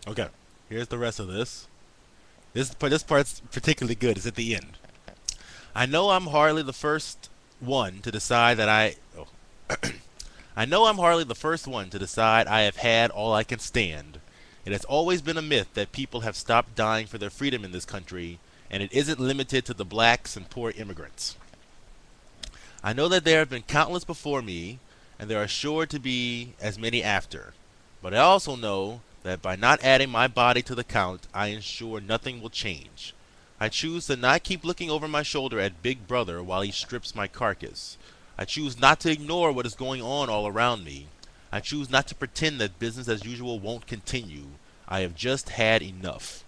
Okay, here's the rest of this. This part's particularly good. It's at the end. I know I'm hardly the first one to decide that I. Oh. I know I'm hardly the first one to decide I have had all I can stand. It has always been a myth that people have stopped dying for their freedom in this country, and it isn't limited to the blacks and poor immigrants. I know that there have been countless before me, and there are sure to be as many after. But I also know that by not adding my body to the count, I ensure nothing will change. I choose to not keep looking over my shoulder at Big Brother while he strips my carcass. I choose not to ignore what is going on all around me. I choose not to pretend that business as usual won't continue. I have just had enough.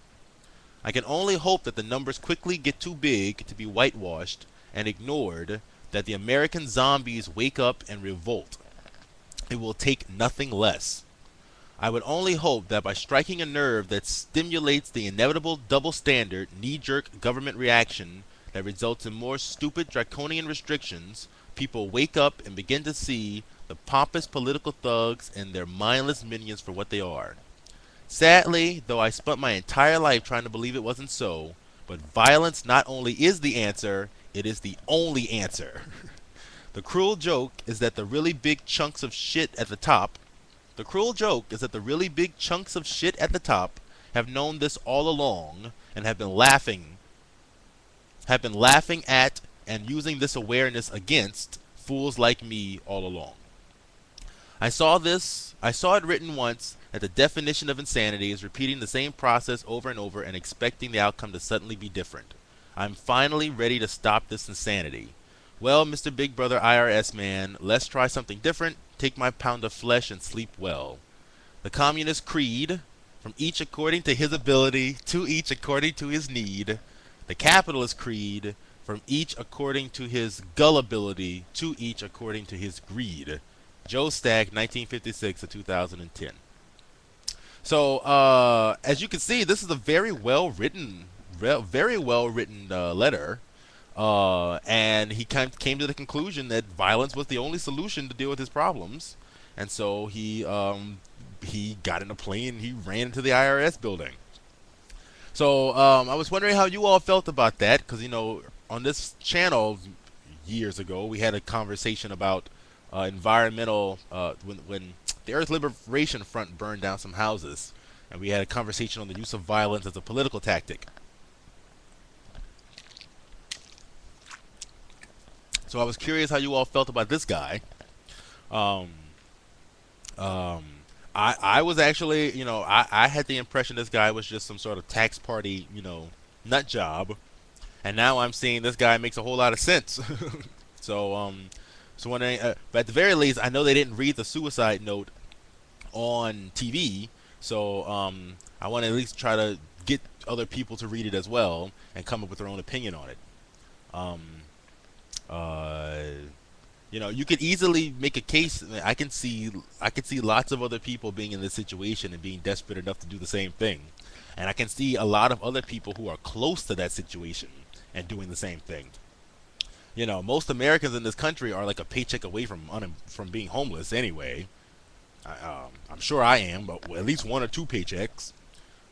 I can only hope that the numbers quickly get too big to be whitewashed and ignored, that the American zombies wake up and revolt. It will take nothing less. I would only hope that by striking a nerve that stimulates the inevitable double standard, knee jerk government reaction that results in more stupid draconian restrictions, people wake up and begin to see the pompous political thugs and their mindless minions for what they are. Sadly, though I spent my entire life trying to believe it wasn't so, but violence not only is the answer, it is the only answer. The cruel joke is that the really big chunks of shit at the top The cruel joke is that the really big chunks of shit at the top have known this all along and have been laughing at and using this awareness against fools like me all along. I saw it written once that the definition of insanity is repeating the same process over and over and expecting the outcome to suddenly be different. I'm finally ready to stop this insanity. Well, Mr. Big Brother IRS man, let's try something different. Take my pound of flesh and sleep well. The communist creed, from each according to his ability, to each according to his need. The capitalist creed, from each according to his gullibility, to each according to his greed. Joe Stack, 1956 to 2010. So, as you can see, this is a very well written letter. And he came to the conclusion that violence was the only solution to deal with his problems, and so he got in a plane and he ran into the IRS building. So I was wondering how you all felt about that, because on this channel years ago we had a conversation about environmental when the Earth Liberation Front burned down some houses, and we had a conversation on the use of violence as a political tactic. So I was curious how you all felt about this guy. Um, um, I was actually, I had the impression this guy was just some sort of tax party, nut job, and now I'm seeing this guy makes a whole lot of sense. so, so wondering, but at the very least, I know they didn't read the suicide note on TV, so I want to at least try to get other people to read it as well and come up with their own opinion on it. Um, uh, you could easily make a case. I can see lots of other people being in this situation and being desperate enough to do the same thing, and I can see a lot of other people who are close to that situation and doing the same thing. Most Americans in this country are like a paycheck away from being homeless anyway. I'm sure I am, but at least one or two paychecks.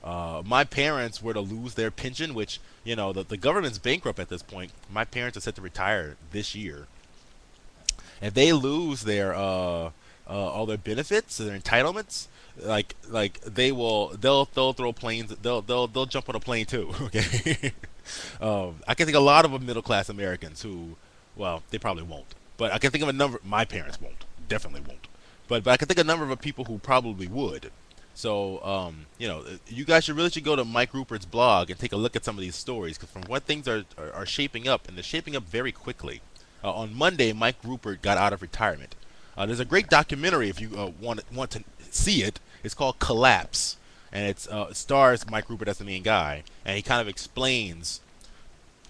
My parents were to lose their pension, which the government's bankrupt at this point. My parents are set to retire this year. If they lose their all their benefits, their entitlements, like they'll throw planes. They'll jump on a plane too. Okay. I can think a lot of middle class Americans who, well, they probably won't, but I can think of a number. My parents won't, definitely won't, but I can think of a number of people who probably would. So, you guys should go to Mike Rupert's blog and take a look at some of these stories, because from what things are shaping up, and they're shaping up very quickly. On Monday, Mike Rupert got out of retirement. There's a great documentary if you want to see it. It's called Collapse, and it stars Mike Rupert as the main guy, and he kind of explains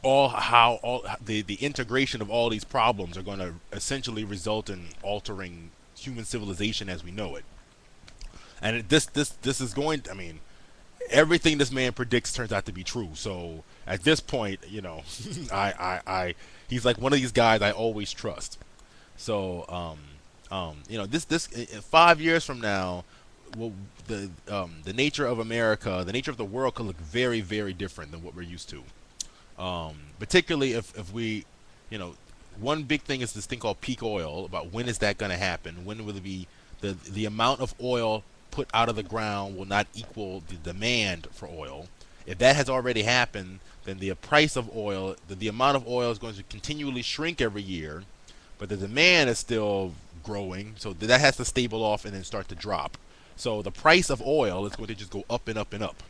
all the integration of all these problems are going to essentially result in altering human civilization as we know it. And this is going. I mean, everything this man predicts turns out to be true. So at this point, he's like one of these guys I always trust. So this 5 years from now, well, the nature of America, the nature of the world could look very, very different than what we're used to. Particularly if we, you know, one big thing is this thing called peak oil. About when is that going to happen? When will it be the amount of oil put out of the ground will not equal the demand for oil. If that has already happened, then the price of oil, the amount of oil is going to continually shrink every year, but the demand is still growing. So that has to stable off and then start to drop. So the price of oil is going to just go up and up and up.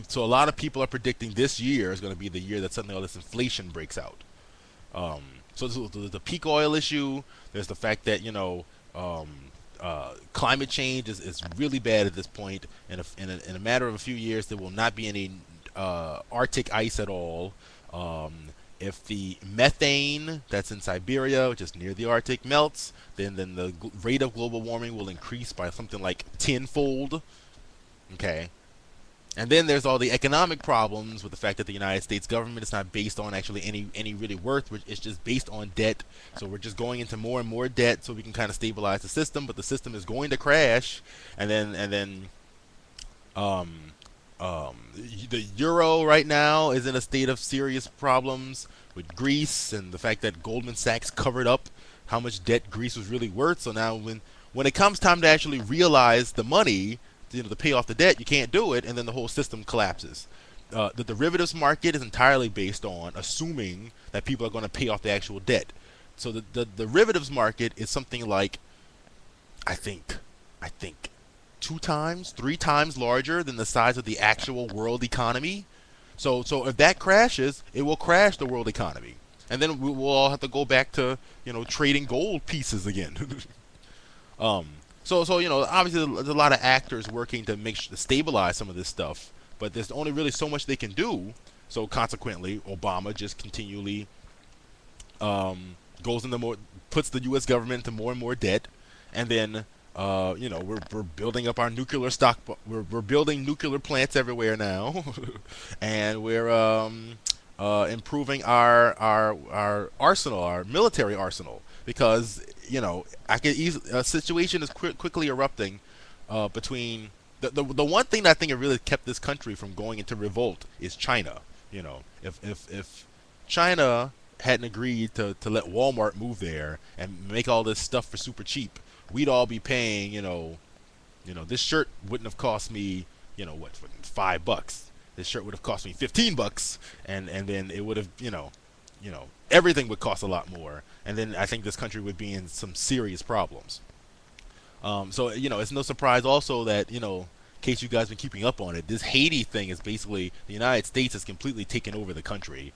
So a lot of people are predicting this year is going to be the year that suddenly all this inflation breaks out. Um, so there's the peak oil issue. There's the fact that climate change is really bad at this point. In a matter of a few years, there will not be any Arctic ice at all. If the methane that's in Siberia, which is near the Arctic, melts, then the rate of global warming will increase by something like tenfold. Okay, and then there's all the economic problems with the fact that the United States government is not based on actually any really worth. It's just based on debt. So we're just going into more and more debt so we can kind of stabilize the system. But the system is going to crash, and then um, the euro right now is in a state of serious problems with Greece and the fact that Goldman Sachs covered up how much debt Greece was really worth. So now when it comes time to actually realize the money, to pay off the debt, you can't do it, and then the whole system collapses. The derivatives market is entirely based on assuming that people are going to pay off the actual debt. So the derivatives market is something like, I think, 2 times, 3 times larger than the size of the actual world economy. So if that crashes, it will crash the world economy, and then we will all have to go back to trading gold pieces again. um, so obviously there's a lot of actors working to to stabilize some of this stuff, but there's only really so much they can do. So consequently, Obama just continually goes into puts the U.S. government into more and more debt, and then we're building up our nuclear stock. We're building nuclear plants everywhere now, and we're improving our arsenal, our military arsenal, because a situation is quickly erupting between the one thing that I think it really kept this country from going into revolt is China. If China hadn't agreed to let Walmart move there and make all this stuff for super cheap, we'd all be paying, this shirt wouldn't have cost me, what, $5. This shirt would have cost me $15, and then it would have, everything would cost a lot more, and then I think this country would be in some serious problems. So it's no surprise also that in case you guys been keeping up on it, this Haiti thing is basically the United States has completely taken over the country,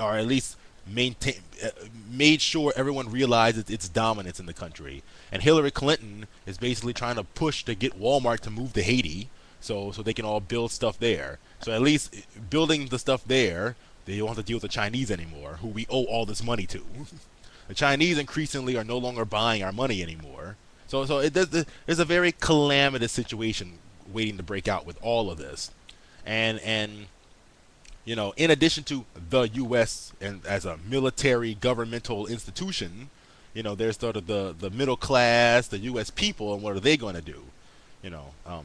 or at least made sure everyone realizes its dominance in the country. And Hillary Clinton is basically trying to push to get Walmart to move to Haiti, so they can all build stuff there. So at least building the stuff there, they don't have to deal with the Chinese anymore, who we owe all this money to. The Chinese increasingly are no longer buying our money anymore. So there's a very calamitous situation waiting to break out with all of this, and in addition to the U.S. and as a military governmental institution, there's sort of the middle class, the U.S. people, and what are they going to do?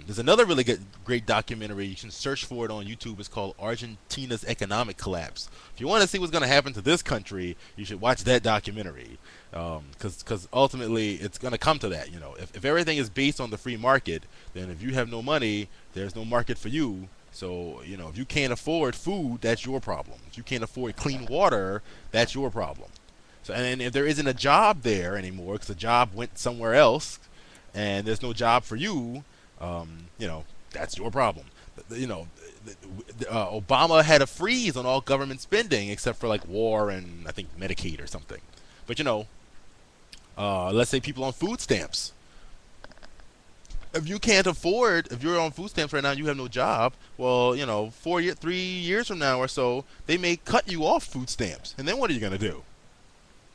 There's another really great documentary. You can search for it on YouTube. It's called Argentina's Economic Collapse. If you want to see what's going to happen to this country, you should watch that documentary, because ultimately it's going to come to that. If everything is based on the free market, then if you have no money, there's no market for you. So, if you can't afford food, that's your problem. If you can't afford clean water, that's your problem. So, and if there isn't a job there anymore, because the job went somewhere else, and there's no job for you, that's your problem. Obama had a freeze on all government spending except for like war and I think Medicaid or something. But let's say people on food stamps. If you're on food stamps right now, you have no job. Well, 3 years from now or so, they may cut you off food stamps, and then what are you gonna do?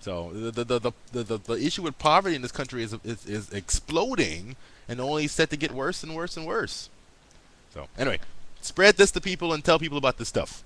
So the issue with poverty in this country is exploding, and only set to get worse and worse and worse. So anyway, spread this to people and tell people about this stuff.